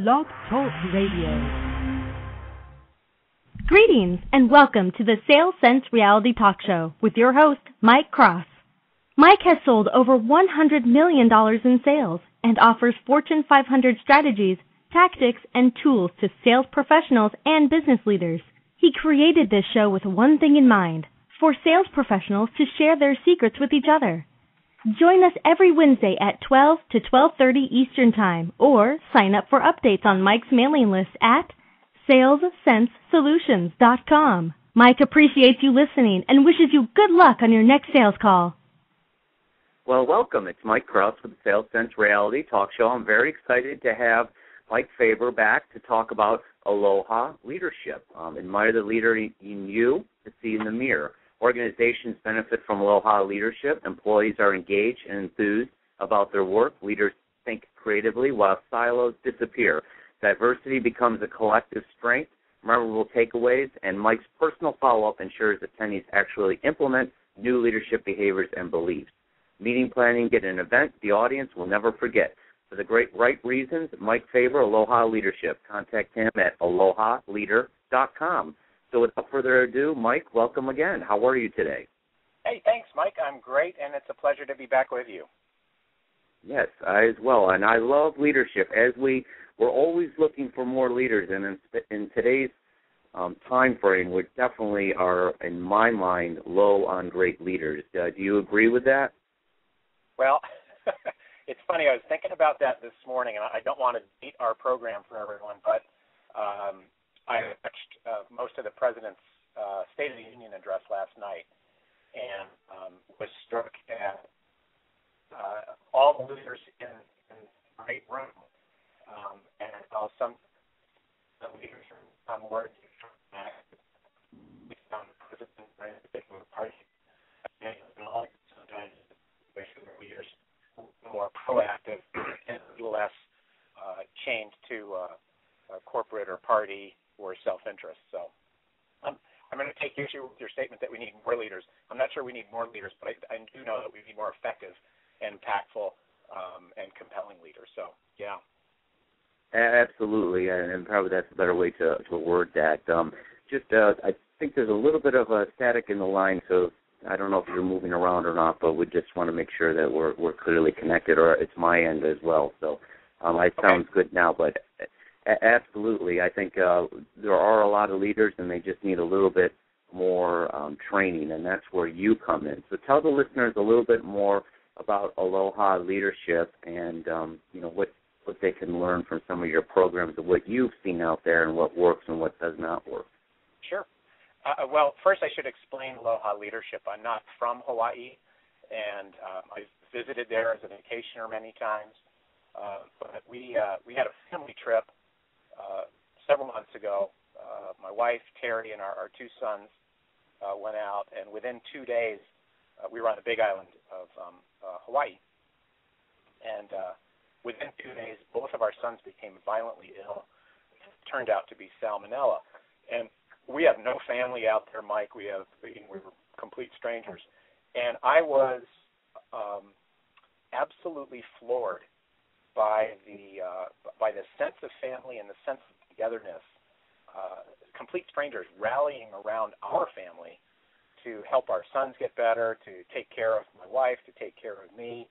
Blog Talk Radio. Greetings and welcome to the Sales Sense Reality Talk Show with your host, Mike Krause. Mike has sold over $100 million in sales and offers Fortune 500 strategies, tactics, and tools to sales professionals and business leaders. He created this show with one thing in mind, for sales professionals to share their secrets with each other. Join us every Wednesday at 12 to 12:30 Eastern Time, or sign up for updates on Mike's mailing list at salessensesolutions.com. Mike appreciates you listening and wishes you good luck on your next sales call. Well, welcome. It's Mike Krause with the Sales Sense Reality Talk Show. I'm very excited to have Mike Faber back to talk about Aloha leadership. Admire the leader in you to see in the mirror. Organizations benefit from Aloha leadership. Employees are engaged and enthused about their work. Leaders think creatively while silos disappear. Diversity becomes a collective strength, memorable takeaways, and Mike's personal follow-up ensures attendees actually implement new leadership behaviors and beliefs. Meeting planning, get an event the audience will never forget. For the right reasons, Mike Faber, Aloha Leadership. Contact him at alohaleader.com. So without further ado, Mike, welcome again. How are you today? Hey, thanks, Mike. I'm great, and it's a pleasure to be back with you. Yes, I as well. And I love leadership. As we're always looking for more leaders, and in today's time frame, we definitely are, in my mind, low on great leaders. Do you agree with that? Well, it's funny. I was thinking about that this morning, and I don't want to beat our program for everyone, but I watched most of the President's State of the Union address last night and was struck at all the leaders in the right room. And I saw some leaders from words we found the President in a particular party. And sometimes leaders more proactive and a little less chained to corporate or party or self-interest. So I'm going to take issue with your statement that we need more leaders. I'm not sure we need more leaders, but I do know that we need more effective and impactful and compelling leaders. So, yeah. Absolutely, and probably that's a better way to word that. I think there's a little bit of a static in the line, so I don't know if you're moving around or not, but we just want to make sure that we're clearly connected, or it's my end as well. So it sounds good now, but absolutely. I think there are a lot of leaders, and they just need a little bit more training, and that's where you come in. So tell the listeners a little bit more about Aloha leadership and what they can learn from some of your programs and what you've seen out there and what works and what does not work. Sure. Well, first I should explain Aloha leadership. I'm not from Hawaii, and I've visited there as a vacationer many times. But we had a family trip several months ago. My wife, Terry, and our two sons went out, and within 2 days, we were on the Big Island of Hawaii. And within 2 days, both of our sons became violently ill. It turned out to be salmonella. And we have no family out there, Mike. We were complete strangers. And I was absolutely floored by the sense of family and the sense of togetherness, complete strangers rallying around our family to help our sons get better, to take care of my wife, to take care of me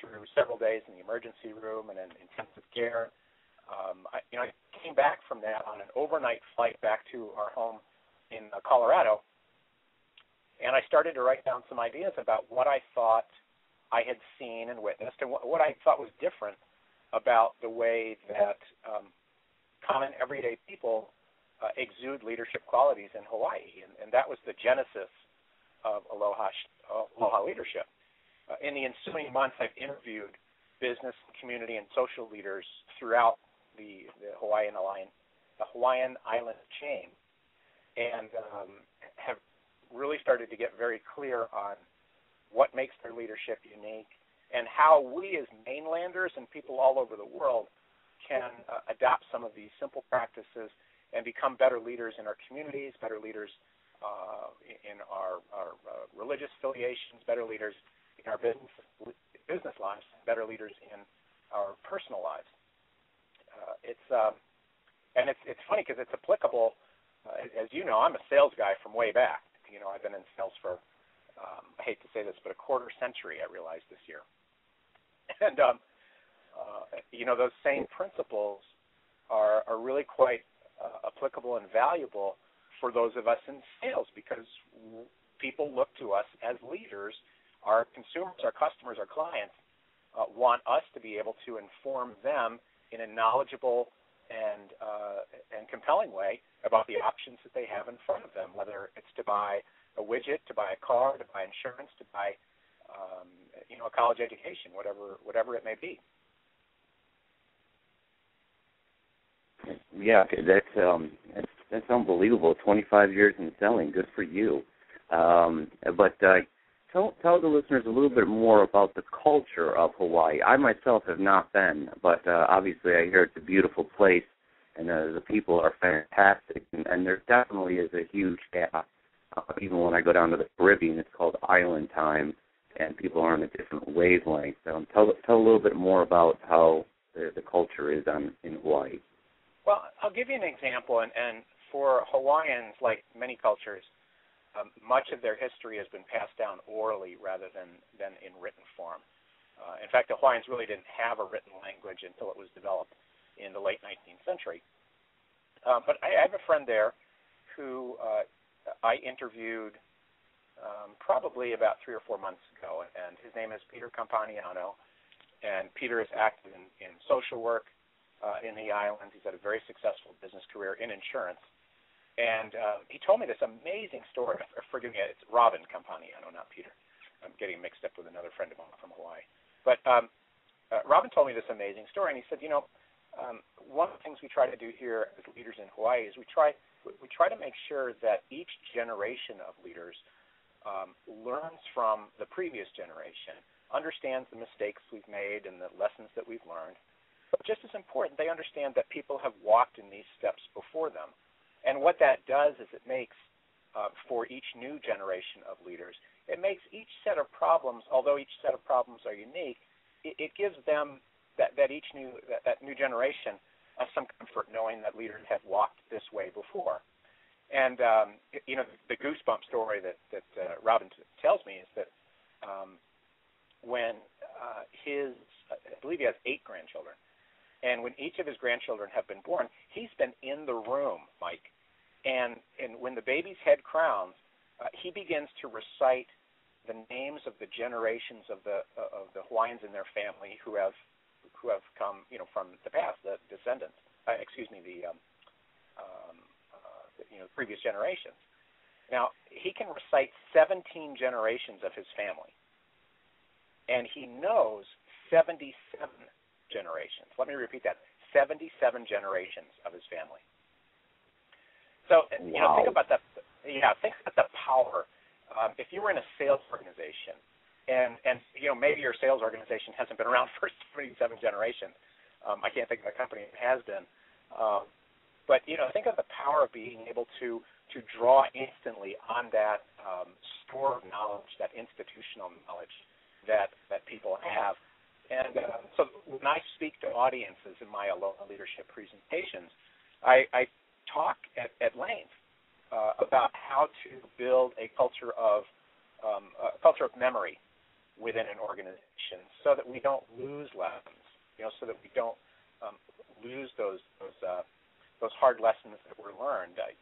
through several days in the emergency room and in intensive care. I came back from that on an overnight flight back to our home in Colorado, and I started to write down some ideas about what I thought I had seen and witnessed and what I thought was different about the way that common everyday people exude leadership qualities in Hawaii, and that was the genesis of Aloha leadership. In the ensuing months, I've interviewed business, community, and social leaders throughout the Hawaiian Island chain, and have really started to get very clear on what makes their leadership unique and how we as mainlanders and people all over the world can adopt some of these simple practices and become better leaders in our communities, better leaders in our religious affiliations, better leaders in our business lives, better leaders in our personal lives. It's and it's funny because it's applicable. As you know, I'm a sales guy from way back. I've been in sales for I hate to say this, but a quarter century. I realized this year, and those same principles are really quite applicable and valuable for those of us in sales, because people look to us as leaders. Our consumers, our customers, our clients want us to be able to inform them in a knowledgeable and compelling way about the options that they have in front of them, whether it's to buy a widget, to buy a car, to buy insurance, to buy a college education, whatever it may be. Yeah, that's unbelievable. 25 years in selling, good for you. But tell the listeners a little bit more about the culture of Hawaii. I myself have not been, but obviously I hear it's a beautiful place, and the people are fantastic, and there definitely is a huge gap. Even when I go down to the Caribbean, it's called island time, and people are on a different wavelength. Tell a little bit more about how the culture is in Hawaii. Well, I'll give you an example, and for Hawaiians, like many cultures, much of their history has been passed down orally rather than in written form. In fact, the Hawaiians really didn't have a written language until it was developed in the late 19th century. But I have a friend there who I interviewed probably about 3 or 4 months ago, and his name is Peter Campagnano, and Peter is active in social work in the islands. He's had a very successful business career in insurance. And he told me this amazing story. Forgive me, it's Robin Campagnano, not Peter. I'm getting mixed up with another friend of mine from Hawaii. But Robin told me this amazing story, and he said, one of the things we try to do here as leaders in Hawaii is we try to make sure that each generation of leaders learns from the previous generation, understands the mistakes we've made and the lessons that we've learned. But just as important, they understand that people have walked in these steps before them. And what that does is it makes, for each new generation of leaders, it makes each set of problems, although each set of problems are unique, it gives them that new generation some comfort knowing that leaders have walked this way before. And the goosebump story that Robin tells me is that when I believe he has 8 grandchildren, and when each of his grandchildren have been born, he's been in the room, Mike. And when the baby's head crowns, he begins to recite the names of the generations of the Hawaiians in their family who have come, from the past, the descendants. The previous generations. Now, he can recite 17 generations of his family, and he knows 77 generations. Let me repeat that: 77 generations of his family. So, wow. Think about that. Yeah, think about the power. If you were in a sales organization, and maybe your sales organization hasn't been around for 77 generations. I can't think of a company that has been. But think of the power of being able to draw instantly on that store of knowledge, that institutional knowledge that people have. And so when I speak to audiences in my Aloha leadership presentations, I talk at length about how to build a culture of memory within an organization, so that we don't lose lessons, so that we don't lose those hard lessons that were learned. I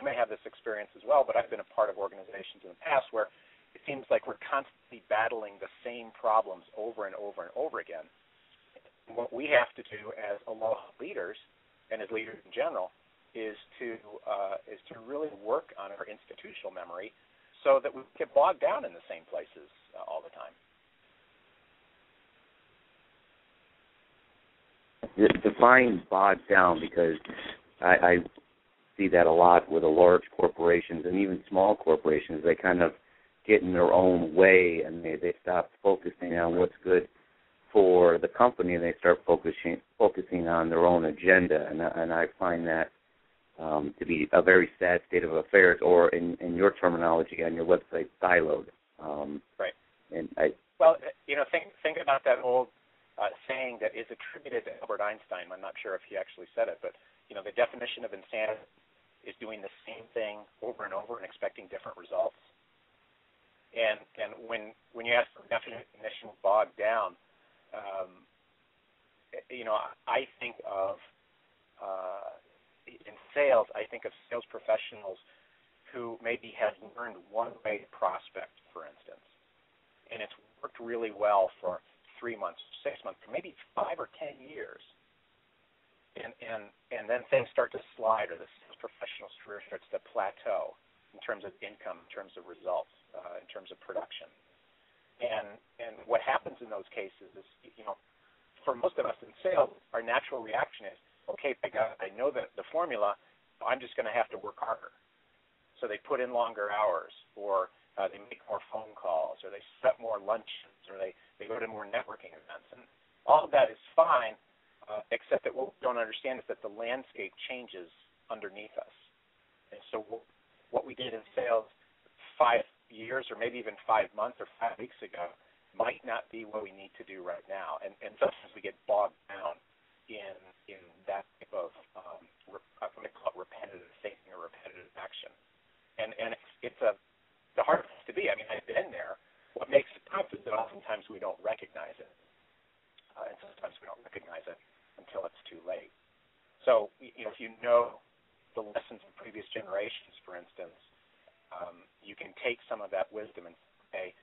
may have this experience as well, but I've been a part of organizations in the past where it seems like we're constantly battling the same problems over and over and over again. And what we have to do as Aloha leaders and as leaders in general is to really work on our institutional memory so that we get bogged down in the same places all the time. Define bogged down, because I see that a lot with the large corporations and even small corporations. They kind of get in their own way, and they stop focusing on what's good for the company, and they start focusing on their own agenda. And I find that to be a very sad state of affairs, or in your terminology on your website, siloed. Right. And think about that old saying that is attributed to Albert Einstein. I'm not sure if he actually said it, but the definition of insanity is doing the same thing over and over and expecting different results. And when you ask for definition of bogged down, I think of in sales, I think of sales professionals who maybe have learned one way to prospect, for instance, and it's worked really well for 3 months, 6 months, maybe 5 or 10 years. And then things start to slide, or the sales professional's career starts to plateau in terms of income, in terms of results, in terms of production. And what happens in those cases is, for most of us in sales, our natural reaction is, okay, I know the formula, I'm just going to have to work harder. So they put in longer hours, or they make more phone calls, or they set up more luncheons, or they go to more networking events. And all of that is fine, except that what we don't understand is that the landscape changes underneath us. And so what we did in sales 5 years or maybe even 5 months or 5 weeks ago might not be what we need to do right now. And sometimes we get bogged down in that type of I'm going to call it repetitive thinking or repetitive action. And it's the hard place to be. I mean, I've been there. What makes it tough is that oftentimes we don't recognize it. And sometimes we don't recognize it until it's too late. So, if you know the lessons of previous generations, for instance, you can take some of that wisdom and say,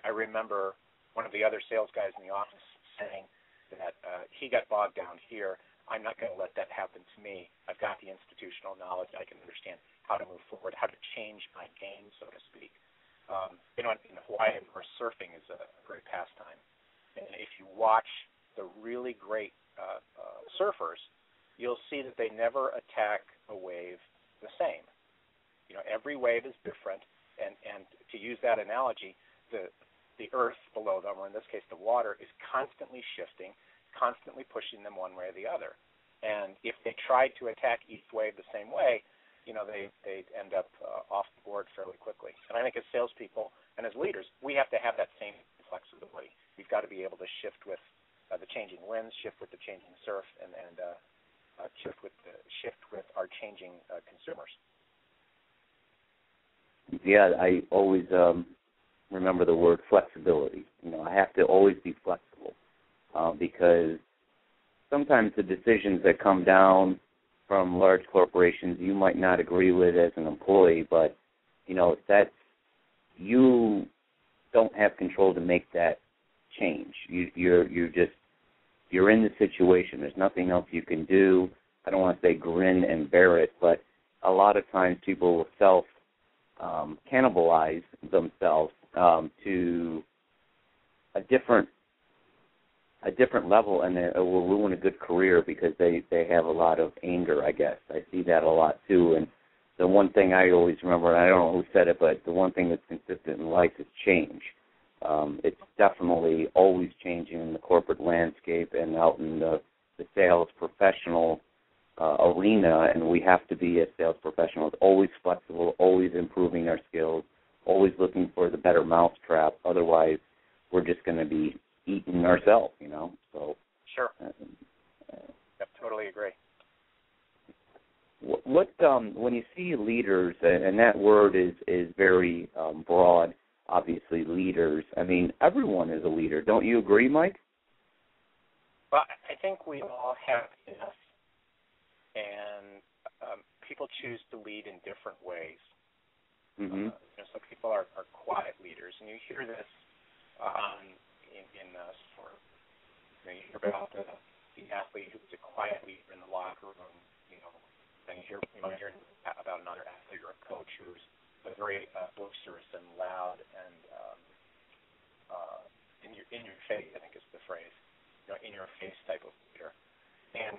I remember one of the other sales guys in the office saying that he got bogged down here. I'm not going to let that happen to me. I've got the institutional knowledge. I can understand how to move forward, how to change my game, so to speak. In Hawaii, of course, surfing is a great pastime. And if you watch the really great surfers, you'll see that they never attack a wave the same. Every wave is different, and to use that analogy, the earth below them, or in this case the water, is constantly shifting, constantly pushing them one way or the other. And if they tried to attack each wave the same way, they'd end up off the board fairly quickly. And I think as salespeople and as leaders, we have to have that same flexibility. We've got to be able to shift with the changing winds, shift with the changing surf, and shift with our changing consumers. Yeah, I always remember the word flexibility. I have to always be flexible because sometimes the decisions that come down from large corporations you might not agree with as an employee, but that's you don't have control to make that change. You're in the situation. There's nothing else you can do. I don't want to say grin and bear it, but a lot of times people will cannibalize themselves to a different level, and it will ruin a good career because they have a lot of anger, I guess. I see that a lot too. And the one thing I always remember, and I don't know who said it, but the one thing that's consistent in life is change. It's definitely always changing in the corporate landscape and out in the sales professional arena, and we have to be, as sales professionals, always flexible, always improving our skills, always looking for the better mousetrap. Otherwise, we're just going to be eating ourselves, So sure. Yep, totally agree. What when you see leaders, and that word is very broad, obviously leaders. I mean, everyone is a leader. Don't you agree, Mike? Well, I think we all have this, and people choose to lead in different ways. Mm-hmm. Some people are quiet leaders, and you hear this in sport. You hear about the athlete who's a quiet leader in the locker room. Then you hear about another athlete or a coach who's a very boisterous and loud and in your face, I think is the phrase. In your face type of leader. And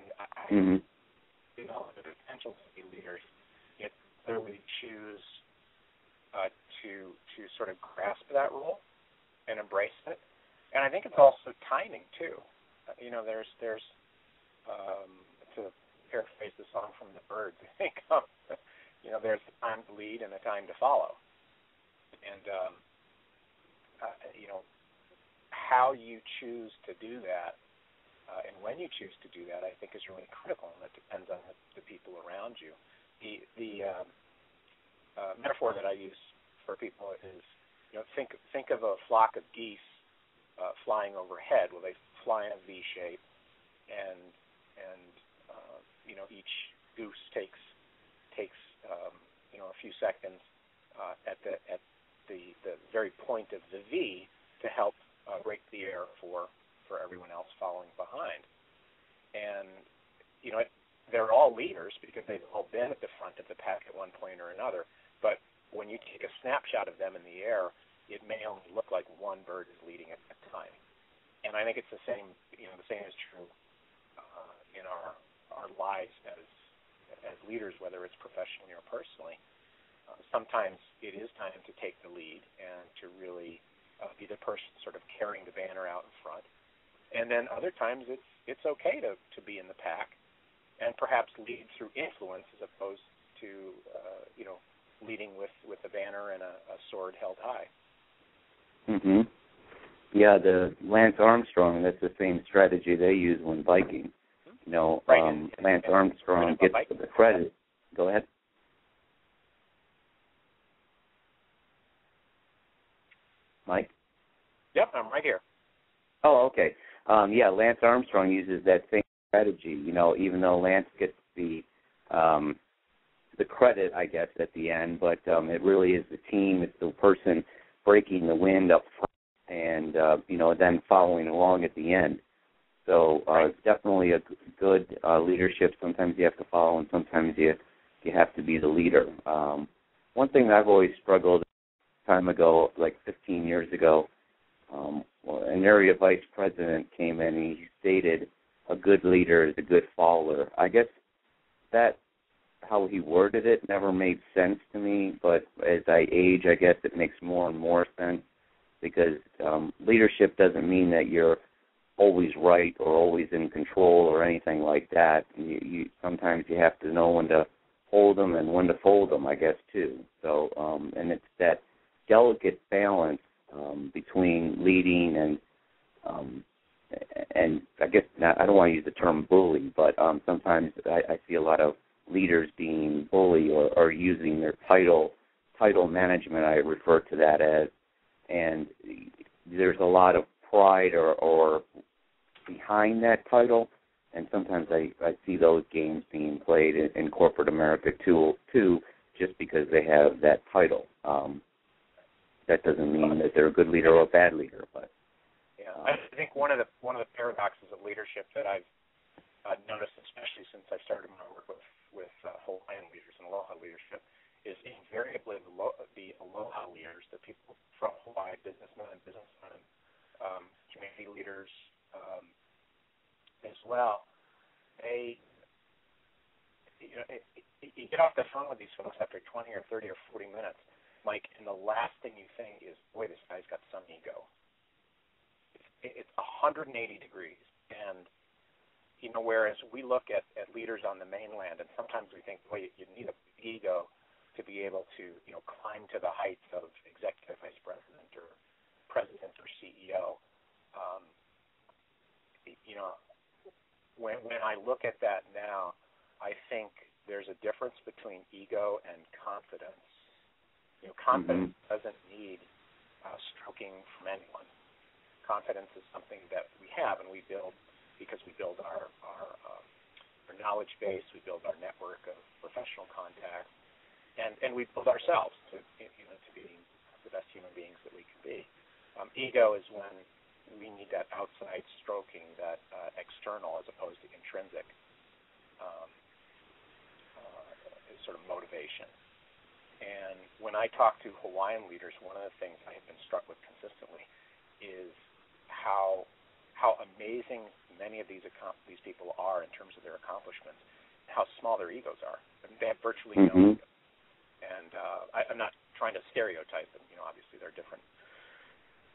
the potential to be leaders, you clearly choose to sort of grasp that role and embrace it. And I think it's also timing too. There's to paraphrase the song from the Birds, I think there's a time to lead and a time to follow. And how you choose to do that and when you choose to do that, I think is really critical, and that depends on the people around you. The metaphor that I use for people is, think of a flock of geese flying overhead. Well, they fly in a V shape, and each goose takes a few seconds at the very point of the V to help break the air for everyone else following behind. And they're all leaders because they've all been at the front of the pack at one point or another. But when you take a snapshot of them in the air, it may only look like one bird is leading at a time. And I think it's the same. The same is true in our lives as leaders, whether it's professionally or personally. Sometimes it is time to take the lead and to really be the person sort of carrying the banner out in front. And then other times it's okay to be in the pack and perhaps lead through influence as opposed to leading with a banner and a sword held high. Mhm. Yeah, the Lance Armstrong, that's the same strategy they use when biking. Right. Lance Armstrong gets the credit. Go ahead. Mike? Yep, I'm right here. Oh, okay. Lance Armstrong uses that same strategy. Even though Lance gets the credit, I guess, at the end, but it really is the team. It's the person breaking the wind up front and then following along at the end. So it's definitely a good leadership. Sometimes you have to follow, and sometimes you have to be the leader. One thing that I've always struggled time ago, like 15 years ago, an area vice president came in and he stated, a good leader is a good follower. I guess that how he worded it never made sense to me, but as I age, I guess it makes more and more sense, because leadership doesn't mean that you're always right or always in control or anything like that. Sometimes you have to know when to hold them and when to fold them, I guess, too. So, and it's that delicate balance between leading and I guess I don't want to use the term bully, but sometimes I see a lot of leaders being bully or using their title management, I refer to that as, and there's a lot of pride or behind that title, and sometimes I see those games being played in corporate America too, just because they have that title. That doesn't mean that they're a good leader or a bad leader, but I think one of the paradoxes of leadership that I've noticed, especially since I started my work with Hawaiian leaders and Aloha leadership, is invariably the Aloha leaders, the people from Hawaii, businessmen and businesswomen, community leaders as well. You get off the phone with these folks after 20 or 30 or 40 minutes, Mike, and the last thing you think is, boy, this guy's got some ego. It's 180 degrees. And, whereas we look at leaders on the mainland, and sometimes we think, boy, you need a big ego to be able to, climb to the heights of executive vice president or president or CEO. When I look at that now, I think there's a difference between ego and confidence. Confidence doesn't need stroking from anyone. Confidence is something that we have and we build because we build our knowledge base, we build our network of professional contacts, and we build ourselves to be the best human beings that we can be. Ego is when we need that outside stroking, that external as opposed to intrinsic sort of motivation. And when I talk to Hawaiian leaders, one of the things I have been struck with consistently is how amazing many of these people are in terms of their accomplishments, and how small their egos are. I mean, they have virtually no ego. And I'm not trying to stereotype them. Obviously there are different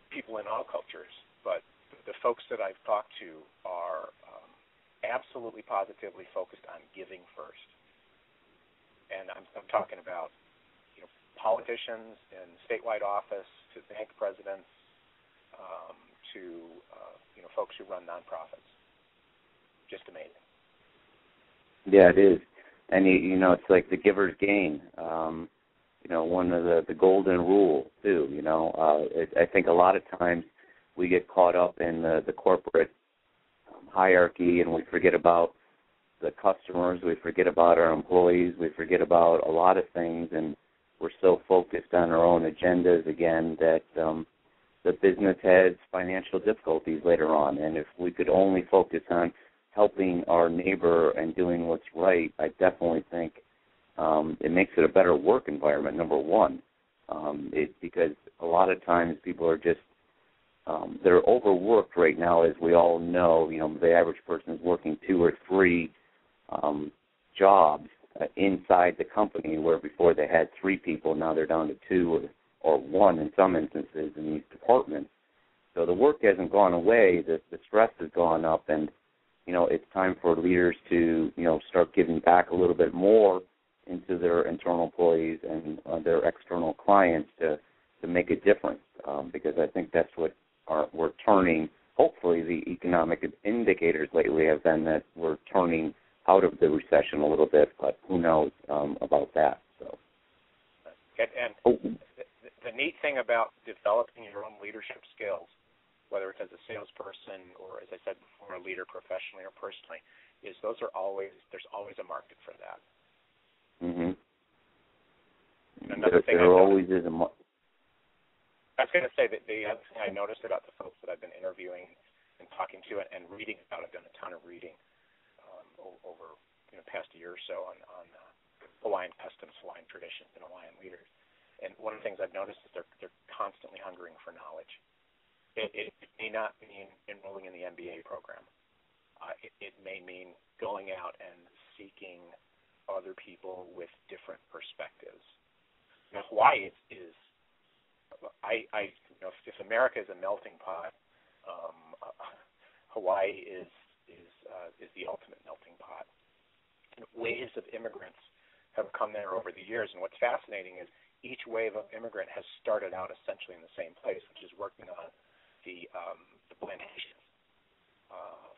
people in all cultures, but the folks that I've talked to are absolutely positively focused on giving first. And I'm talking about politicians in statewide office, to bank presidents, to folks who run nonprofits. just amazing. Yeah, it is. And, it's like the giver's gain. One of the golden rule, too. I think a lot of times we get caught up in the corporate hierarchy, and we forget about the customers, we forget about our employees, we forget about a lot of things, and we're so focused on our own agendas again that the business has financial difficulties later on. And if we could only focus on helping our neighbor and doing what's right, I definitely think it makes it a better work environment, number one. Because a lot of times people are just, they're overworked right now, as we all know. The average person is working 2 or 3 jobs inside the company, where before they had 3 people, now they're down to 2 or 1 in some instances in these departments. So the work hasn't gone away, the stress has gone up, and it's time for leaders to start giving back a little bit more into their internal employees and their external clients to make a difference, because I think that's what we're turning. Hopefully the economic indicators lately have been that we're turning out of the recession a little bit, but who knows about that. So. And the neat thing about developing your own leadership skills, whether it's as a salesperson or, as I said before, a leader professionally or personally, is there's always a market for that. Mm-hmm. Another thing there always is a market. I was going to say that the other thing I noticed about the folks that I've been interviewing and talking to and reading about, I've done a ton of reading over the past year or so on Hawaiian customs, Hawaiian traditions, and Hawaiian leaders. And one of the things I've noticed is they're constantly hungering for knowledge. It may not mean enrolling in the MBA program. It may mean going out and seeking other people with different perspectives. Hawaii is if America is a melting pot, Hawaii is the ultimate melting pot. And waves of immigrants have come there over the years, and what's fascinating is each wave of immigrant has started out essentially in the same place, which is working on the plantations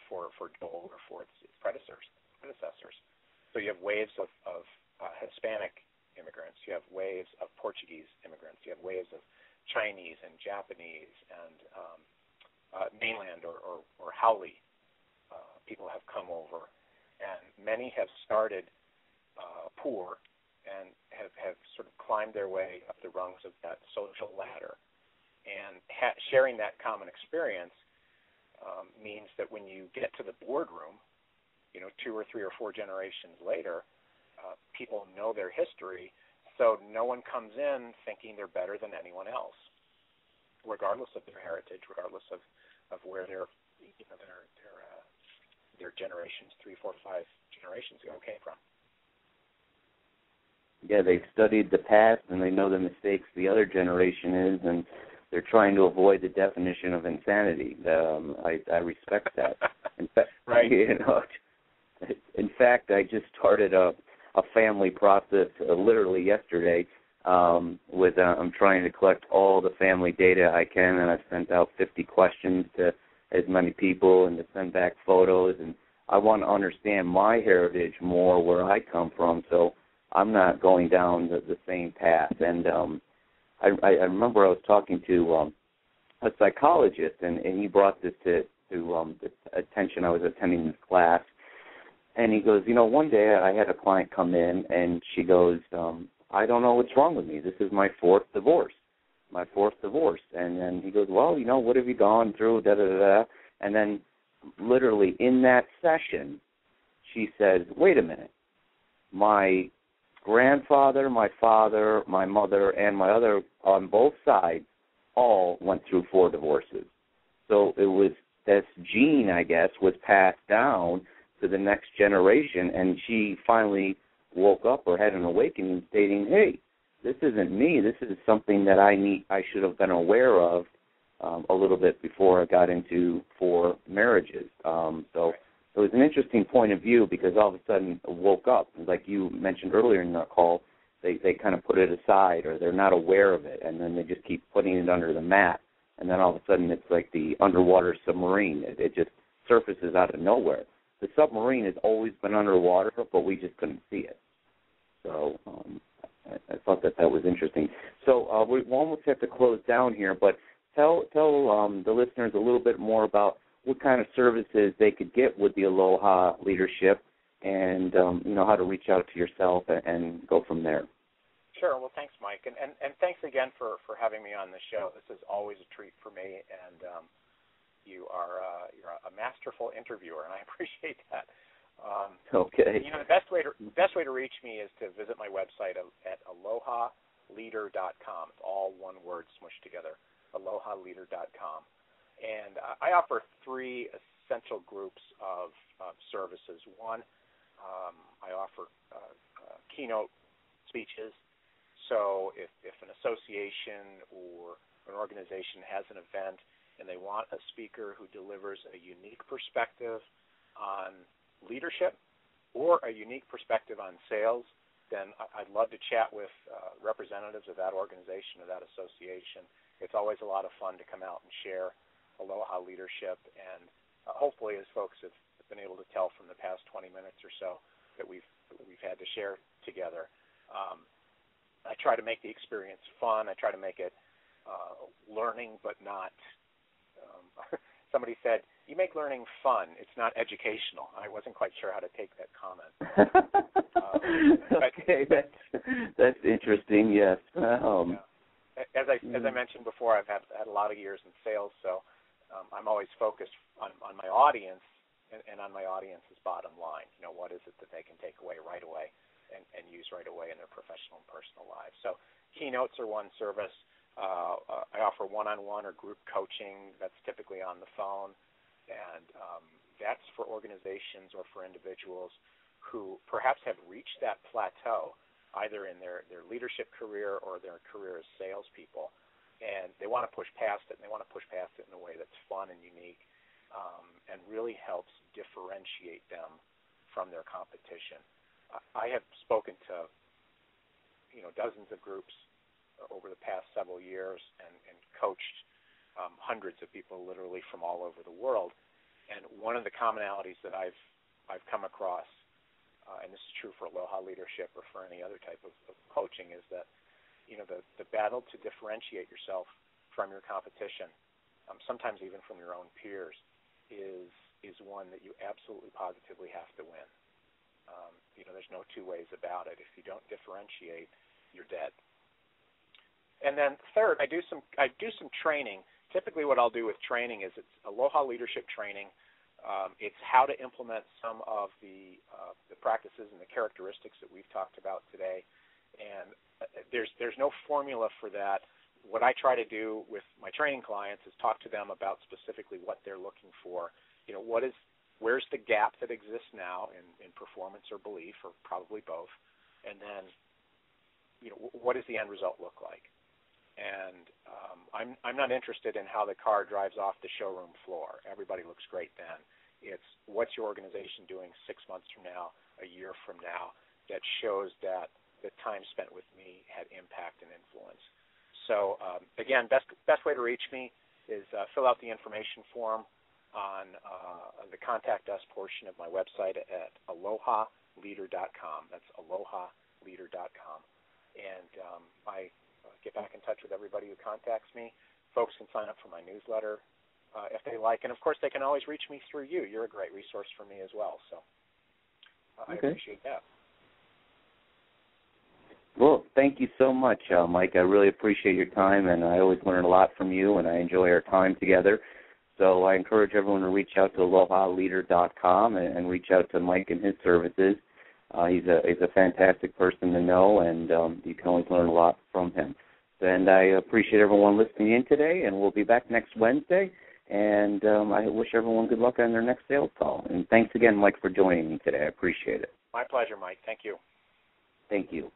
for Joel or for its predecessors. So you have waves of Hispanic immigrants, you have waves of Portuguese immigrants, you have waves of Chinese and Japanese and mainland or Haole people have come over, and many have started poor and have sort of climbed their way up the rungs of that social ladder. And sharing that common experience means that when you get to the boardroom, 2 or 3 or 4 generations later, people know their history, so no one comes in thinking they're better than anyone else, regardless of their heritage, regardless of where their generations, 3, 4, 5 generations ago came from. Yeah, they've studied the past and they know the mistakes the other generation is, and they're trying to avoid the definition of insanity. I respect that. In fact, right. In fact, I just started a family process literally yesterday. I'm trying to collect all the family data I can, and I've sent out 50 questions to as many people and to send back photos. And I want to understand my heritage more, where I come from, so I'm not going down the same path. And I remember I was talking to a psychologist, and he brought this to the attention. I was attending this class, and he goes, one day I had a client come in, and she goes, I don't know what's wrong with me. This is my 4th divorce. And then he goes, well, what have you gone through, da-da-da-da. And then literally in that session, she says, wait a minute. My grandfather, my father, my mother, and my other, on both sides, all went through 4 divorces. So it was this gene, I guess, was passed down to the next generation, and she finally woke up or had an awakening stating, hey, this isn't me. This is something that I should have been aware of a little bit before I got into 4 marriages. So it was an interesting point of view, because all of a sudden I woke up. Like you mentioned earlier in the call, they kind of put it aside, or they're not aware of it, and then they just keep putting it under the mat. And then all of a sudden it's like the underwater submarine. It just surfaces out of nowhere. the submarine has always been underwater, but we just couldn't see it. So I thought that was interesting. So we almost have to close down here, but tell the listeners a little bit more about what kind of services they could get with the Aloha Leadership, and how to reach out to yourself and go from there. Sure. Well, thanks, Mike, and thanks again for having me on the show. This is always a treat for me, and you're a masterful interviewer, and I appreciate that. Okay. The best way to reach me is to visit my website at alohaleader.com. It's all one word smushed together, alohaleader.com. And I offer 3 essential groups of services. One, I offer keynote speeches. So if an association or an organization has an event and they want a speaker who delivers a unique perspective on leadership or a unique perspective on sales, then I'd love to chat with representatives of that organization or that association. It's always a lot of fun to come out and share Aloha Leadership, and hopefully, as folks have been able to tell from the past 20 minutes or so that we've had to share together, I try to make the experience fun. I try to make it learning, but not. Somebody said, "You make learning fun. It's not educational." I wasn't quite sure how to take that comment. Okay, that's interesting. Yes. As I mentioned before, I've had a lot of years in sales, so I'm always focused on my audience and on my audience's bottom line. What is it that they can take away right away and use right away in their professional and personal lives? So keynotes are one service. I offer one-on-one or group coaching. That's typically on the phone, and that's for organizations or for individuals who perhaps have reached that plateau, either in their leadership career or their career as salespeople, and they want to push past it, and they want to push past it in a way that's fun and unique, and really helps differentiate them from their competition. I have spoken to dozens of groups over the past several years and coached hundreds of people literally from all over the world, and one of the commonalities that I've come across, and this is true for Aloha Leadership or for any other type of coaching, is that the battle to differentiate yourself from your competition, sometimes even from your own peers, is one that you absolutely positively have to win. There's no two ways about it. If you don't differentiate, you're dead. And then third, I do some training. Typically, what I'll do with training is it's Aloha Leadership training. It's how to implement some of the practices and the characteristics that we've talked about today. And there's no formula for that. What I try to do with my training clients is talk to them about specifically what they're looking for. Where's the gap that exists now in performance or belief, or probably both, and then what does the end result look like? And I'm not interested in how the car drives off the showroom floor. Everybody looks great then. It's what's your organization doing 6 months from now, a year from now, that shows that the time spent with me had impact and influence. So again, best way to reach me is fill out the information form on the Contact Us portion of my website at alohaleader.com. That's alohaleader.com. And I get back in touch with everybody who contacts me. Folks can sign up for my newsletter if they like. And, of course, they can always reach me through you. You're a great resource for me as well. So I appreciate that. Well, thank you so much, Mike. I really appreciate your time, and I always learn a lot from you, and I enjoy our time together. So I encourage everyone to reach out to alohaleader.com and reach out to Mike and his services. He's a fantastic person to know, and you can always learn a lot from him. And I appreciate everyone listening in today, and we'll be back next Wednesday. And I wish everyone good luck on their next sales call. And thanks again, Mike, for joining me today. I appreciate it. My pleasure, Mike. Thank you. Thank you.